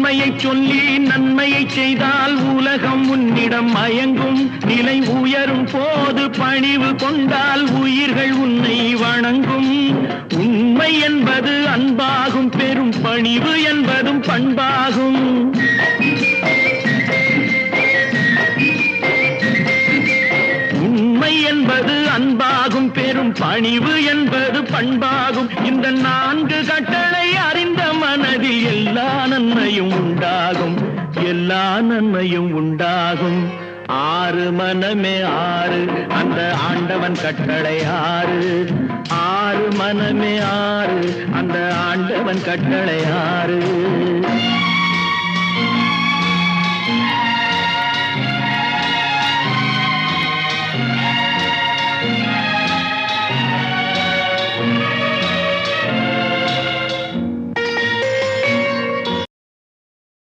உண்மையை சொல்லி நன்மையை செய்தால் உலகம் உன்னிடம் மயங்கும். நிலை உயரும் போது பணிவு கொண்டால் உயிர்கள் உன்னை வணங்கும். உண்மை என்பது அன்பாகும், பெரும் பணிவு என்பதும் பண்பாகும். உண்மை என்பது அன்பாகும், பெரும் பணிவு என்பது பண்பாகும். இந்த 4 கட்டளை அறிந்த மனதில் எல்லா நன்மையும் உண்டாகும், எல்லா நன்மையும் உண்டாகும். 6 மனமே 6, அந்த ஆண்டவன் கட்டளை 6. 6 மனமே 6, அந்த ஆண்டவன் கட்டளை 6.